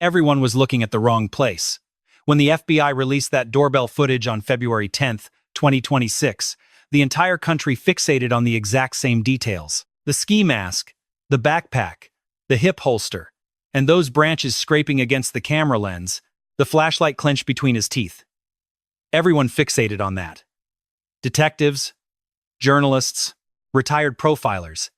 Everyone was looking at the wrong place. When the FBI released that doorbell footage on February 10, 2026, the entire country fixated on the exact same details. The ski mask, the backpack, the hip holster, and those branches scraping against the camera lens, the flashlight clenched between his teeth. Everyone fixated on that. Detectives, journalists, retired profilers,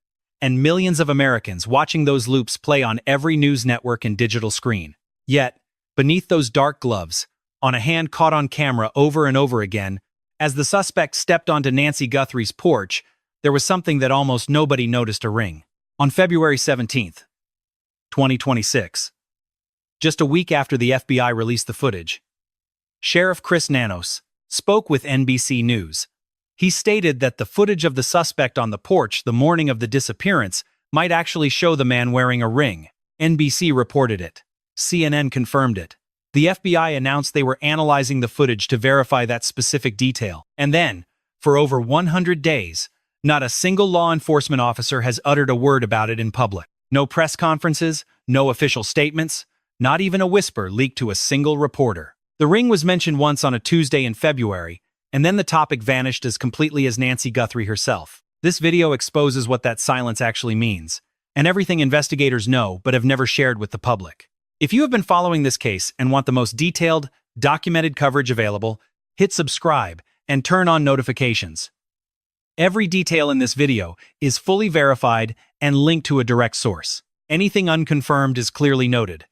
and millions of Americans watching those loops play on every news network and digital screen. Yet, beneath those dark gloves, on a hand caught on camera over and over again, as the suspect stepped onto Nancy Guthrie's porch, there was something that almost nobody noticed: a ring. On February 17, 2026, just a week after the FBI released the footage, Sheriff Chris Nanos spoke with NBC News. He stated that the footage of the suspect on the porch the morning of the disappearance might actually show the man wearing a ring. NBC reported it. CNN confirmed it. The FBI announced they were analyzing the footage to verify that specific detail. And then, for over 100 days, not a single law enforcement officer has uttered a word about it in public. No press conferences, no official statements, not even a whisper leaked to a single reporter. The ring was mentioned once on a Tuesday in February, and then the topic vanished as completely as Nancy Guthrie herself. This video exposes what that silence actually means, and everything investigators know but have never shared with the public. If you have been following this case and want the most detailed, documented coverage available, hit subscribe and turn on notifications. Every detail in this video is fully verified and linked to a direct source. Anything unconfirmed is clearly noted.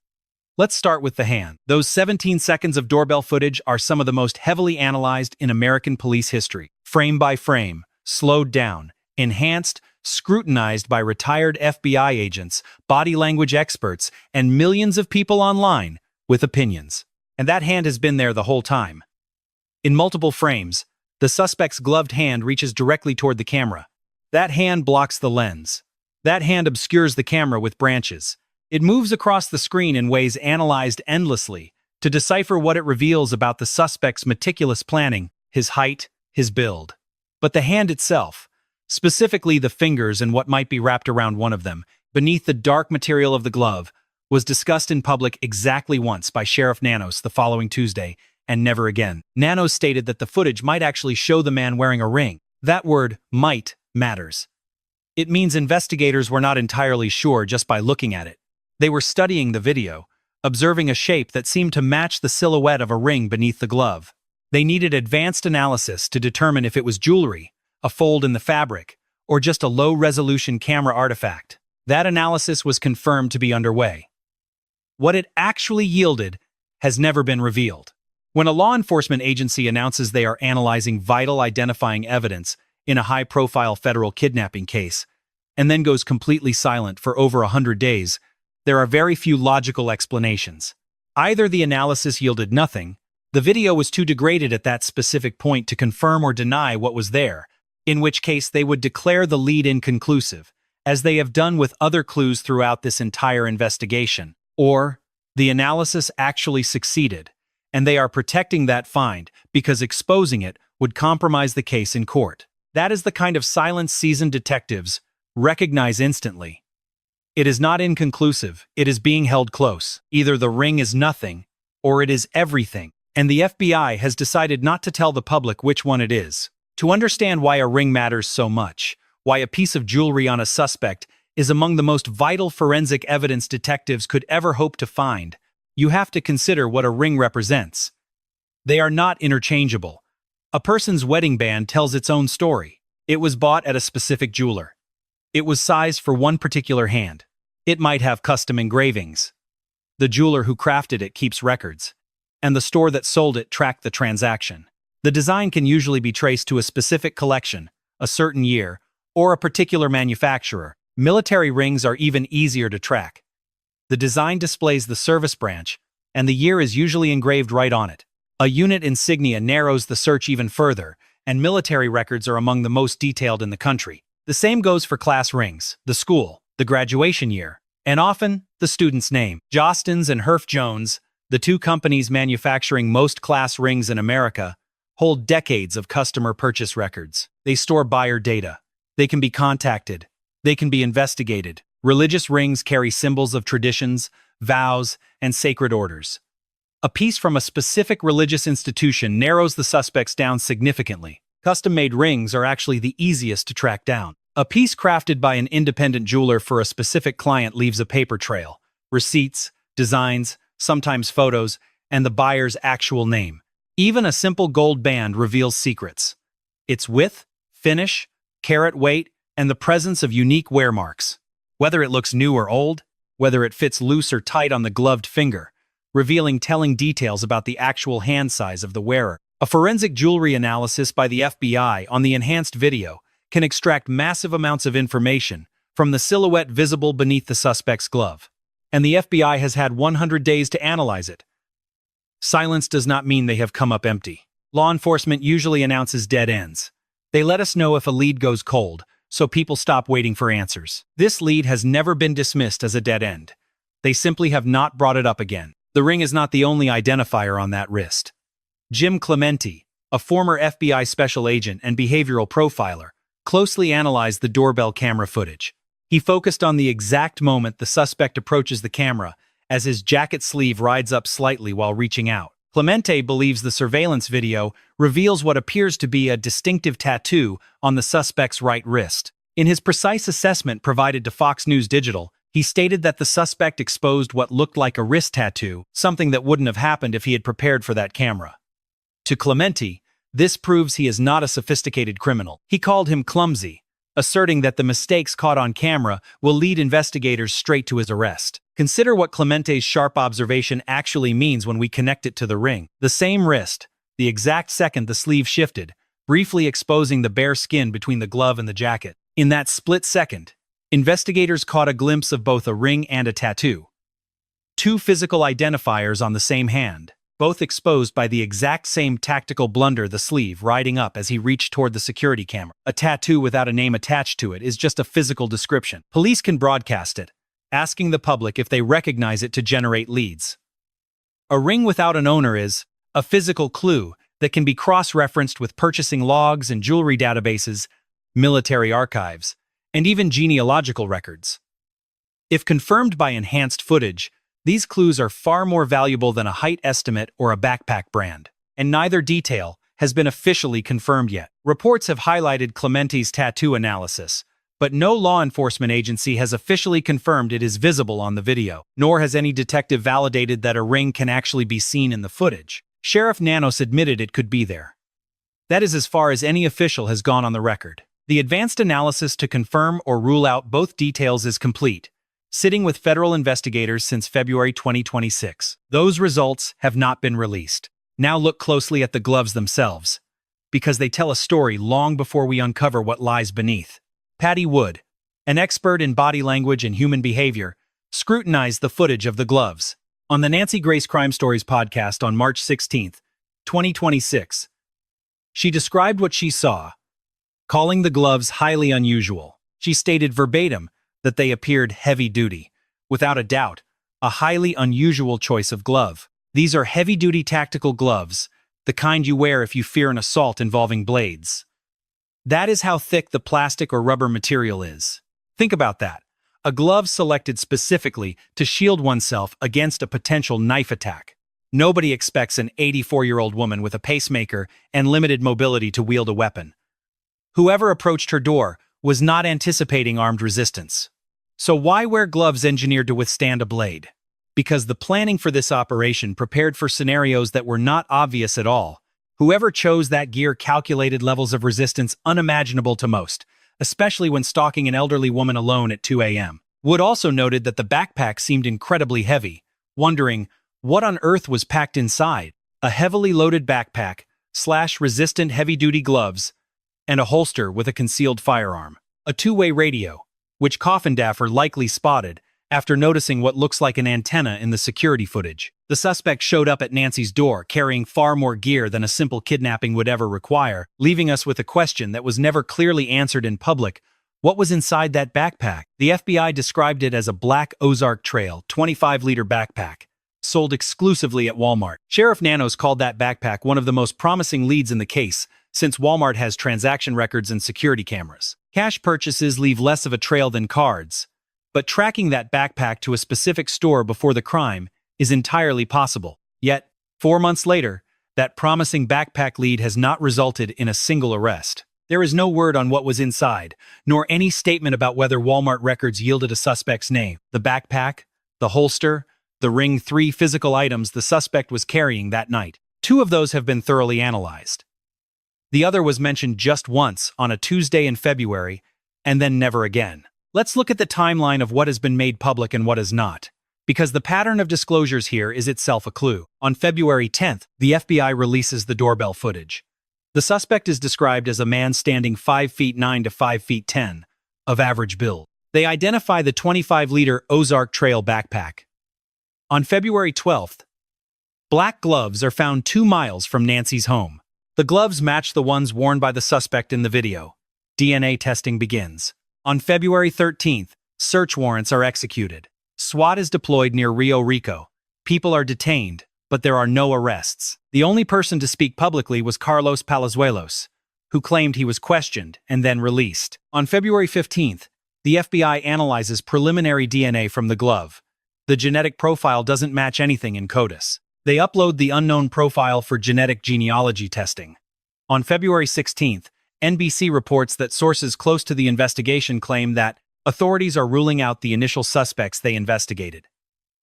Let's start with the hand. Those 17 seconds of doorbell footage are some of the most heavily analyzed in American police history. Frame by frame, slowed down, enhanced, scrutinized by retired FBI agents, body language experts, and millions of people online with opinions. And that hand has been there the whole time. In multiple frames, the suspect's gloved hand reaches directly toward the camera. That hand blocks the lens. That hand obscures the camera with branches. It moves across the screen in ways analyzed endlessly to decipher what it reveals about the suspect's meticulous planning, his height, his build. But the hand itself, specifically the fingers and what might be wrapped around one of them, beneath the dark material of the glove, was discussed in public exactly once by Sheriff Nanos the following Tuesday, and never again. Nanos stated that the footage might actually show the man wearing a ring. That word, might, matters. It means investigators were not entirely sure just by looking at it. They were studying the video, observing a shape that seemed to match the silhouette of a ring beneath the glove. They needed advanced analysis to determine if it was jewelry, a fold in the fabric, or just a low-resolution camera artifact. That analysis was confirmed to be underway. What it actually yielded has never been revealed. When a law enforcement agency announces they are analyzing vital identifying evidence in a high-profile federal kidnapping case, and then goes completely silent for over 100 days, there are very few logical explanations. Either the analysis yielded nothing, the video was too degraded at that specific point to confirm or deny what was there, in which case they would declare the lead inconclusive, as they have done with other clues throughout this entire investigation, or the analysis actually succeeded, and they are protecting that find because exposing it would compromise the case in court. That is the kind of silence seasoned detectives recognize instantly. It is not inconclusive, it is being held close. Either the ring is nothing, or it is everything, and the FBI has decided not to tell the public which one it is. To understand why a ring matters so much, why a piece of jewelry on a suspect is among the most vital forensic evidence detectives could ever hope to find, you have to consider what a ring represents. They are not interchangeable. A person's wedding band tells its own story. It was bought at a specific jeweler. It was sized for one particular hand. It might have custom engravings. The jeweler who crafted it keeps records, and the store that sold it tracked the transaction. The design can usually be traced to a specific collection, a certain year, or a particular manufacturer. Military rings are even easier to track. The design displays the service branch, and the year is usually engraved right on it. A unit insignia narrows the search even further, and military records are among the most detailed in the country. The same goes for class rings, the school, the graduation year, and often the student's name. Jostens and Herf Jones, the two companies manufacturing most class rings in America, hold decades of customer purchase records. They store buyer data. They can be contacted. They can be investigated. Religious rings carry symbols of traditions, vows, and sacred orders. A piece from a specific religious institution narrows the suspects down significantly. Custom-made rings are actually the easiest to track down. A piece crafted by an independent jeweler for a specific client leaves a paper trail, receipts, designs, sometimes photos, and the buyer's actual name. Even a simple gold band reveals secrets. Its width, finish, carat weight, and the presence of unique wear marks. Whether it looks new or old, whether it fits loose or tight on the gloved finger, revealing telling details about the actual hand size of the wearer. A forensic jewelry analysis by the FBI on the enhanced video can extract massive amounts of information from the silhouette visible beneath the suspect's glove. And the FBI has had 100 days to analyze it. Silence does not mean they have come up empty. Law enforcement usually announces dead ends. They let us know if a lead goes cold, so people stop waiting for answers. This lead has never been dismissed as a dead end. They simply have not brought it up again. The ring is not the only identifier on that wrist. Jim Clemente, a former FBI special agent and behavioral profiler, closely analyzed the doorbell camera footage. He focused on the exact moment the suspect approaches the camera, as his jacket sleeve rides up slightly while reaching out. Clemente believes the surveillance video reveals what appears to be a distinctive tattoo on the suspect's right wrist. In his precise assessment provided to Fox News Digital, he stated that the suspect exposed what looked like a wrist tattoo, something that wouldn't have happened if he had prepared for that camera. To Clemente, this proves he is not a sophisticated criminal. He called him clumsy, asserting that the mistakes caught on camera will lead investigators straight to his arrest. Consider what Clemente's sharp observation actually means when we connect it to the ring. The same wrist, the exact second the sleeve shifted, briefly exposing the bare skin between the glove and the jacket. In that split second, investigators caught a glimpse of both a ring and a tattoo. Two physical identifiers on the same hand, both exposed by the exact same tactical blunder, the sleeve riding up as he reached toward the security camera. A tattoo without a name attached to it is just a physical description. Police can broadcast it, asking the public if they recognize it to generate leads. A ring without an owner is a physical clue that can be cross-referenced with purchasing logs and jewelry databases, military archives, and even genealogical records. If confirmed by enhanced footage, these clues are far more valuable than a height estimate or a backpack brand, and neither detail has been officially confirmed yet. Reports have highlighted Clemente's tattoo analysis, but no law enforcement agency has officially confirmed it is visible on the video, nor has any detective validated that a ring can actually be seen in the footage. Sheriff Nanos admitted it could be there. That is as far as any official has gone on the record. The advanced analysis to confirm or rule out both details is complete, sitting with federal investigators since February 2026. Those results have not been released. Now look closely at the gloves themselves, because they tell a story long before we uncover what lies beneath. Patty Wood, an expert in body language and human behavior, scrutinized the footage of the gloves. On the Nancy Grace Crime Stories podcast on March 16, 2026, she described what she saw, calling the gloves highly unusual. She stated verbatim that they appeared heavy-duty. Without a doubt, a highly unusual choice of glove. These are heavy-duty tactical gloves, the kind you wear if you fear an assault involving blades. That is how thick the plastic or rubber material is. Think about that. A glove selected specifically to shield oneself against a potential knife attack. Nobody expects an 84-year-old woman with a pacemaker and limited mobility to wield a weapon. Whoever approached her door was not anticipating armed resistance. So why wear gloves engineered to withstand a blade? Because the planning for this operation prepared for scenarios that were not obvious at all. Whoever chose that gear calculated levels of resistance unimaginable to most, especially when stalking an elderly woman alone at 2 a.m. Wood also noted that the backpack seemed incredibly heavy, wondering what on earth was packed inside. A heavily loaded backpack, resistant heavy-duty gloves, and a holster with a concealed firearm. A two-way radio, which Coffindaffer likely spotted after noticing what looks like an antenna in the security footage. The suspect showed up at Nancy's door carrying far more gear than a simple kidnapping would ever require, leaving us with a question that was never clearly answered in public. What was inside that backpack? The FBI described it as a black Ozark Trail 25-liter backpack, sold exclusively at Walmart. Sheriff Nanos called that backpack one of the most promising leads in the case, since Walmart has transaction records and security cameras. Cash purchases leave less of a trail than cards, But tracking that backpack to a specific store before the crime is entirely possible. Yet, 4 months later, that promising backpack lead has not resulted in a single arrest. There is no word on what was inside, nor any statement about whether Walmart records yielded a suspect's name. The backpack, the holster, the ring, 3 physical items the suspect was carrying that night. 2 of those have been thoroughly analyzed. The other was mentioned just once on a Tuesday in February, and then never again. Let's look at the timeline of what has been made public and what has not, because the pattern of disclosures here is itself a clue. On February 10th, the FBI releases the doorbell footage. The suspect is described as a man standing 5 feet 9 to 5 feet 10, of average build. They identify the 25-liter Ozark Trail backpack. On February 12th, black gloves are found 2 miles from Nancy's home. The gloves match the ones worn by the suspect in the video. DNA testing begins. On February 13th, search warrants are executed. SWAT is deployed near Rio Rico. People are detained, but there are no arrests. The only person to speak publicly was Carlos Palazuelos, who claimed he was questioned and then released. On February 15th, the FBI analyzes preliminary DNA from the glove. The genetic profile doesn't match anything in CODIS. They upload the unknown profile for genetic genealogy testing. On February 16th, NBC reports that sources close to the investigation claim that authorities are ruling out the initial suspects they investigated.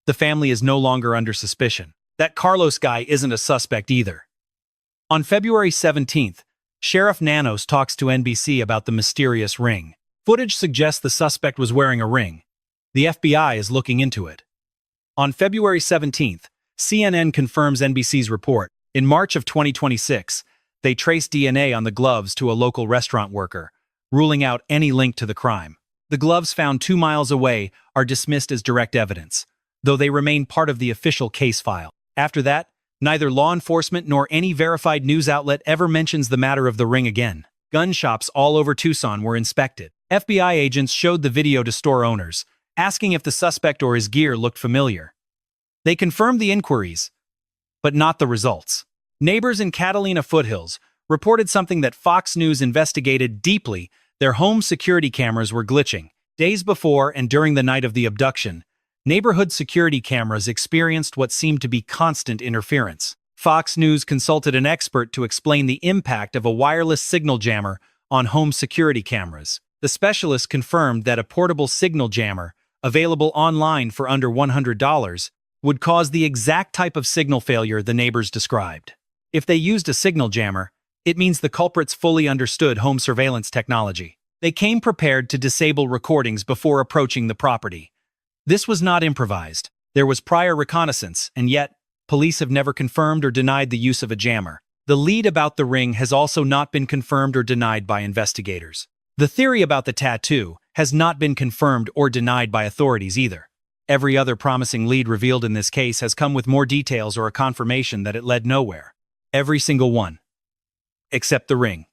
The family is no longer under suspicion. That Carlos guy isn't a suspect either. On February 17th, Sheriff Nanos talks to NBC about the mysterious ring. Footage suggests the suspect was wearing a ring. The FBI is looking into it. On February 17th, CNN confirms NBC's report. In March of 2026, they traced DNA on the gloves to a local restaurant worker, ruling out any link to the crime. The gloves found 2 miles away are dismissed as direct evidence, though they remain part of the official case file. After that, neither law enforcement nor any verified news outlet ever mentions the matter of the ring again. Gun shops all over Tucson were inspected. FBI agents showed the video to store owners, asking if the suspect or his gear looked familiar. They confirmed the inquiries, but not the results. Neighbors in Catalina foothills reported something that Fox News investigated deeply. Their home security cameras were glitching. Days before and during the night of the abduction, neighborhood security cameras experienced what seemed to be constant interference. Fox News consulted an expert to explain the impact of a wireless signal jammer on home security cameras. The specialist confirmed that a portable signal jammer, available online for under $100, would cause the exact type of signal failure the neighbors described. If they used a signal jammer, it means the culprits fully understood home surveillance technology. They came prepared to disable recordings before approaching the property. This was not improvised. There was prior reconnaissance, and yet, police have never confirmed or denied the use of a jammer. The lead about the ring has also not been confirmed or denied by investigators. The theory about the tattoo has not been confirmed or denied by authorities either. Every other promising lead revealed in this case has come with more details or a confirmation that it led nowhere. Every single one. Except the ring.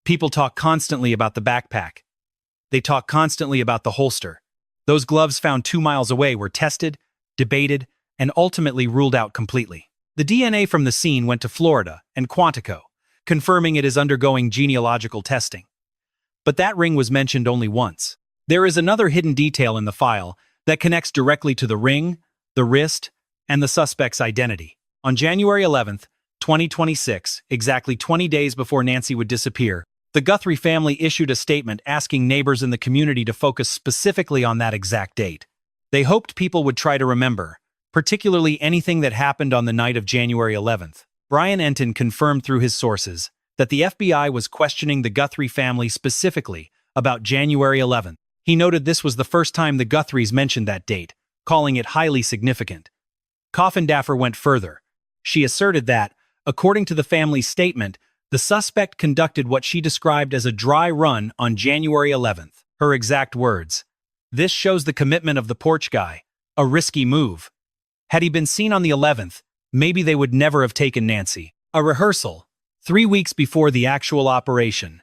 People talk constantly about the backpack. They talk constantly about the holster. Those gloves found 2 miles away were tested, debated, and ultimately ruled out completely. The DNA from the scene went to Florida and Quantico, confirming it is undergoing genealogical testing. But that ring was mentioned only once. There is another hidden detail in the file that connects directly to the ring, the wrist, and the suspect's identity. On January 11th, 2026, exactly 20 days before Nancy would disappear, the Guthrie family issued a statement asking neighbors in the community to focus specifically on that exact date. They hoped people would try to remember, particularly anything that happened on the night of January 11th. Brian Enton confirmed through his sources that the FBI was questioning the Guthrie family specifically about January 11th. He noted this was the first time the Guthries mentioned that date, calling it highly significant. Coffindaffer went further. She asserted that, according to the family's statement, the suspect conducted what she described as a dry run on January 11th. Her exact words: "This shows the commitment of the porch guy. A risky move. Had he been seen on the 11th, maybe they would never have taken Nancy." A rehearsal, 3 weeks before the actual operation.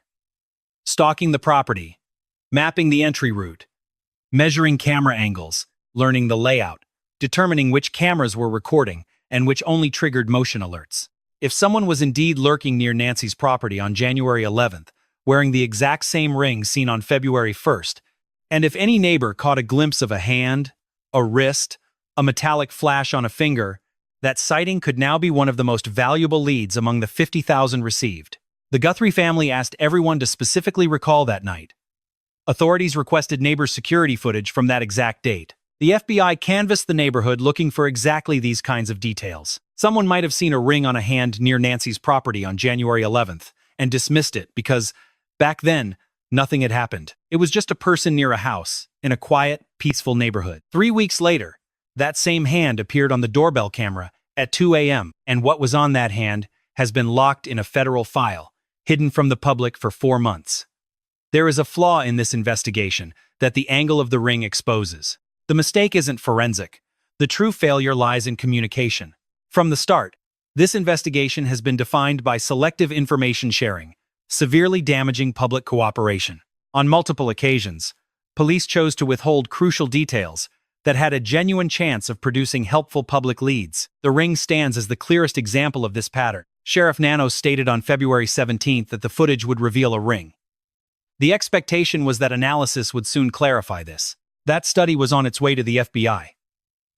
Stalking the property. Mapping the entry route. Measuring camera angles. Learning the layout. Determining which cameras were recording and which only triggered motion alerts. If someone was indeed lurking near Nancy's property on January 11th, wearing the exact same ring seen on February 1st, And if any neighbor caught a glimpse of a hand, a wrist, a metallic flash on a finger, that sighting could now be one of the most valuable leads among the 50,000 received. The Guthrie family asked everyone to specifically recall that night. Authorities requested neighbors' security footage from that exact date. The FBI canvassed the neighborhood looking for exactly these kinds of details. Someone might have seen a ring on a hand near Nancy's property on January 11th and dismissed it because, back then, nothing had happened. It was just a person near a house, in a quiet, peaceful neighborhood. 3 weeks later, that same hand appeared on the doorbell camera at 2 a.m., and what was on that hand has been locked in a federal file, hidden from the public for 4 months. There is a flaw in this investigation that the angle of the ring exposes. The mistake isn't forensic. The true failure lies in communication. From the start, this investigation has been defined by selective information sharing, severely damaging public cooperation. On multiple occasions, police chose to withhold crucial details that had a genuine chance of producing helpful public leads. The ring stands as the clearest example of this pattern. Sheriff Nanos stated on February 17th that the footage would reveal a ring. The expectation was that analysis would soon clarify this. That study was on its way to the FBI.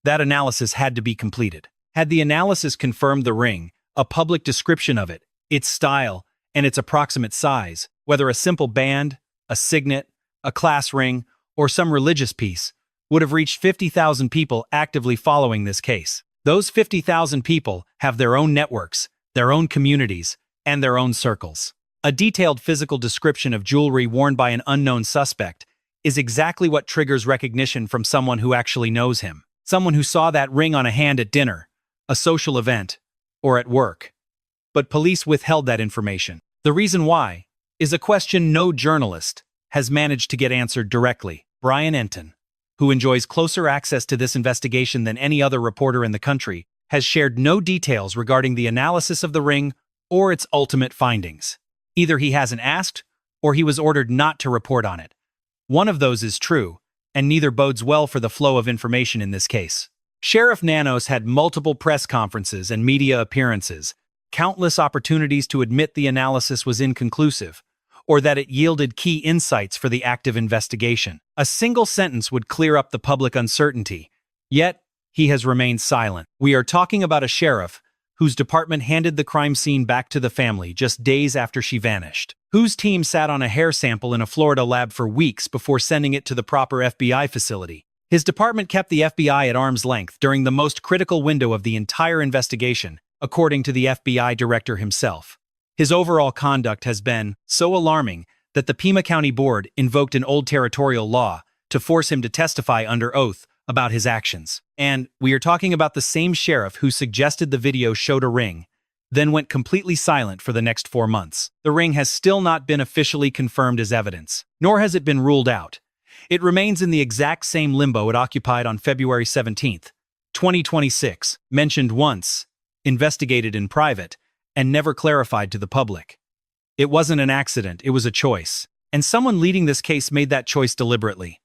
That analysis had to be completed. Had the analysis confirmed the ring, a public description of it, its style, and its approximate size, whether a simple band, a signet, a class ring, or some religious piece, would have reached 50,000 people actively following this case. Those 50,000 people have their own networks, their own communities, and their own circles. A detailed physical description of jewelry worn by an unknown suspect is exactly what triggers recognition from someone who actually knows him. Someone who saw that ring on a hand at dinner, a social event, or at work. But police withheld that information. The reason why is a question no journalist has managed to get answered directly. Brian Enton, who enjoys closer access to this investigation than any other reporter in the country, has shared no details regarding the analysis of the ring or its ultimate findings. Either he hasn't asked, or he was ordered not to report on it. One of those is true, and neither bodes well for the flow of information in this case. Sheriff Nanos had multiple press conferences and media appearances, countless opportunities to admit the analysis was inconclusive, or that it yielded key insights for the active investigation. A single sentence would clear up the public uncertainty, yet he has remained silent. We are talking about a sheriff whose department handed the crime scene back to the family just days after she vanished, whose team sat on a hair sample in a Florida lab for weeks before sending it to the proper FBI facility. His department kept the FBI at arm's length during the most critical window of the entire investigation, according to the FBI director himself. His overall conduct has been so alarming that the Pima County Board invoked an old territorial law to force him to testify under oath about his actions. And we are talking about the same sheriff who suggested the video showed a ring, then went completely silent for the next 4 months. The ring has still not been officially confirmed as evidence, nor has it been ruled out. It remains in the exact same limbo it occupied on February 17th, 2026, mentioned once, investigated in private, and never clarified to the public. It wasn't an accident, it was a choice. And someone leading this case made that choice deliberately.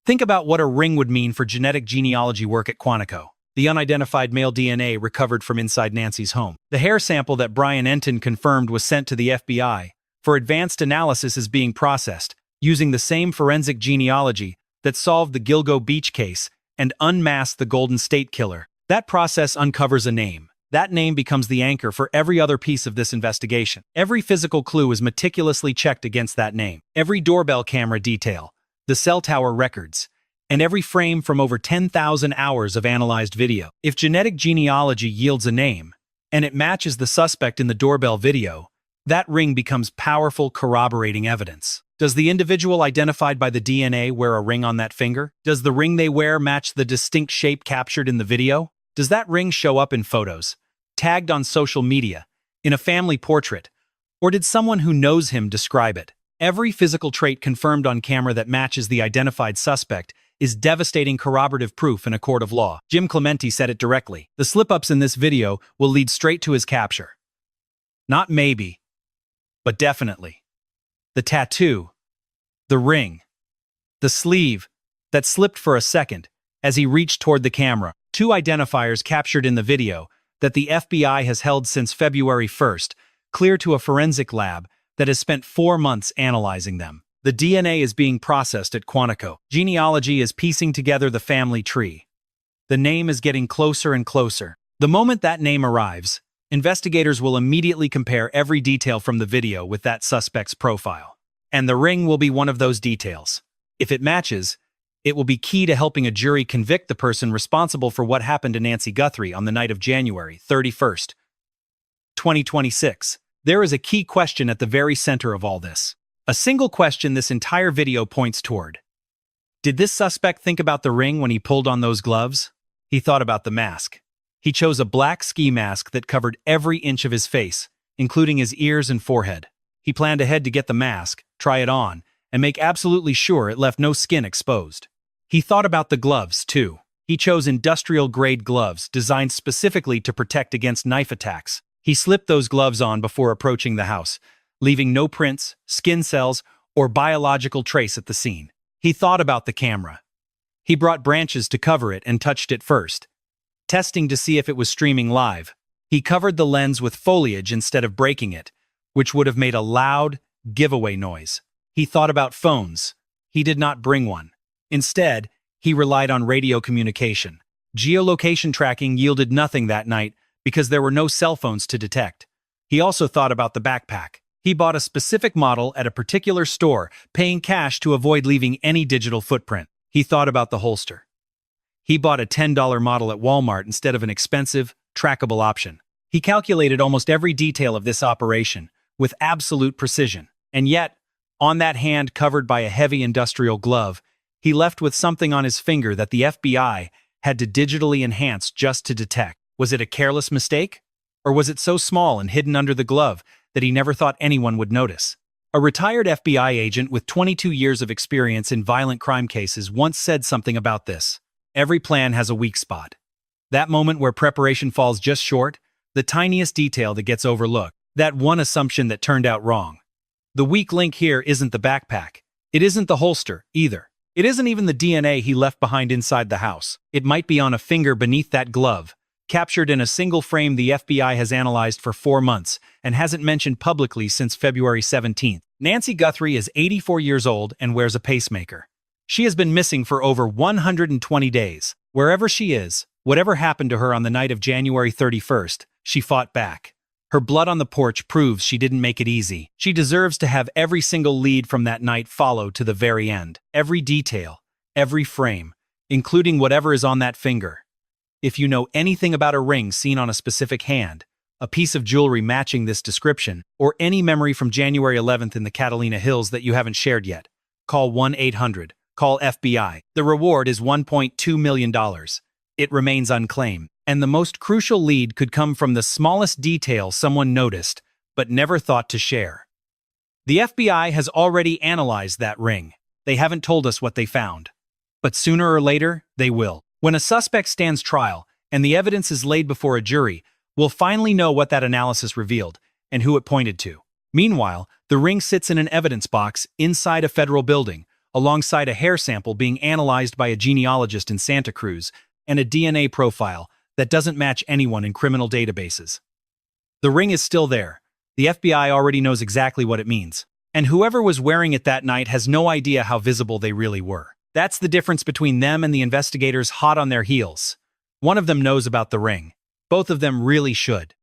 Think about what a ring would mean for genetic genealogy work at Quantico. The unidentified male DNA recovered from inside Nancy's home. The hair sample that Brian Enton confirmed was sent to the FBI for advanced analysis is being processed, using the same forensic genealogy that solved the Gilgo Beach case and unmasked the Golden State Killer. That process uncovers a name. That name becomes the anchor for every other piece of this investigation. Every physical clue is meticulously checked against that name. Every doorbell camera detail, the cell tower records, and every frame from over 10,000 hours of analyzed video. If genetic genealogy yields a name, and it matches the suspect in the doorbell video, that ring becomes powerful corroborating evidence. Does the individual identified by the DNA wear a ring on that finger? Does the ring they wear match the distinct shape captured in the video? Does that ring show up in photos, tagged on social media, in a family portrait, or did someone who knows him describe it? Every physical trait confirmed on camera that matches the identified suspect is devastating corroborative proof in a court of law. Jim Clemente said it directly. The slip-ups in this video will lead straight to his capture. Not maybe, but definitely. The tattoo, the ring, the sleeve that slipped for a second as he reached toward the camera. 2 identifiers captured in the video that the FBI has held since February 1st, clear to a forensic lab that has spent 4 months analyzing them. The DNA is being processed at Quantico. Genealogy is piecing together the family tree. The name is getting closer and closer. The moment that name arrives, investigators will immediately compare every detail from the video with that suspect's profile. And the ring will be one of those details. If it matches, it will be key to helping a jury convict the person responsible for what happened to Nancy Guthrie on the night of January 31st, 2026. There is a key question at the very center of all this. A single question this entire video points toward. Did this suspect think about the ring when he pulled on those gloves? He thought about the mask. He chose a black ski mask that covered every inch of his face, including his ears and forehead. He planned ahead to get the mask, try it on, and make absolutely sure it left no skin exposed. He thought about the gloves, too. He chose industrial-grade gloves designed specifically to protect against knife attacks. He slipped those gloves on before approaching the house, leaving no prints, skin cells, or biological trace at the scene. He thought about the camera. He brought branches to cover it and touched it first, testing to see if it was streaming live. He covered the lens with foliage instead of breaking it, which would have made a loud giveaway noise. He thought about phones. He did not bring one. Instead, he relied on radio communication. Geolocation tracking yielded nothing that night because there were no cell phones to detect. He also thought about the backpack. He bought a specific model at a particular store, paying cash to avoid leaving any digital footprint. He thought about the holster. He bought a $10 model at Walmart instead of an expensive, trackable option. He calculated almost every detail of this operation with absolute precision. And yet, on that hand covered by a heavy industrial glove, he left with something on his finger that the FBI had to digitally enhance just to detect. Was it a careless mistake? Or was it so small and hidden under the glove that he never thought anyone would notice? A retired FBI agent with 22 years of experience in violent crime cases once said something about this. Every plan has a weak spot. That moment where preparation falls just short, the tiniest detail that gets overlooked, that one assumption that turned out wrong. The weak link here isn't the backpack. It isn't the holster, either. It isn't even the DNA he left behind inside the house. It might be on a finger beneath that glove, captured in a single frame the FBI has analyzed for 4 months and hasn't mentioned publicly since February 17th. Nancy Guthrie is 84 years old and wears a pacemaker. She has been missing for over 120 days. Wherever she is, whatever happened to her on the night of January 31st, she fought back. Her blood on the porch proves she didn't make it easy. She deserves to have every single lead from that night followed to the very end. Every detail, every frame, including whatever is on that finger. If you know anything about a ring seen on a specific hand, a piece of jewelry matching this description, or any memory from January 11th in the Catalina Hills that you haven't shared yet, call 1-800. Call FBI. The reward is $1.2 million. It remains unclaimed. And the most crucial lead could come from the smallest detail someone noticed, but never thought to share. The FBI has already analyzed that ring. They haven't told us what they found. But sooner or later, they will. When a suspect stands trial, and the evidence is laid before a jury, we'll finally know what that analysis revealed, and who it pointed to. Meanwhile, the ring sits in an evidence box inside a federal building, alongside a hair sample being analyzed by a genealogist in Santa Cruz, and a DNA profile that doesn't match anyone in criminal databases. The ring is still there. The FBI already knows exactly what it means. And whoever was wearing it that night has no idea how visible they really were. That's the difference between them and the investigators hot on their heels. One of them knows about the ring. Both of them really should.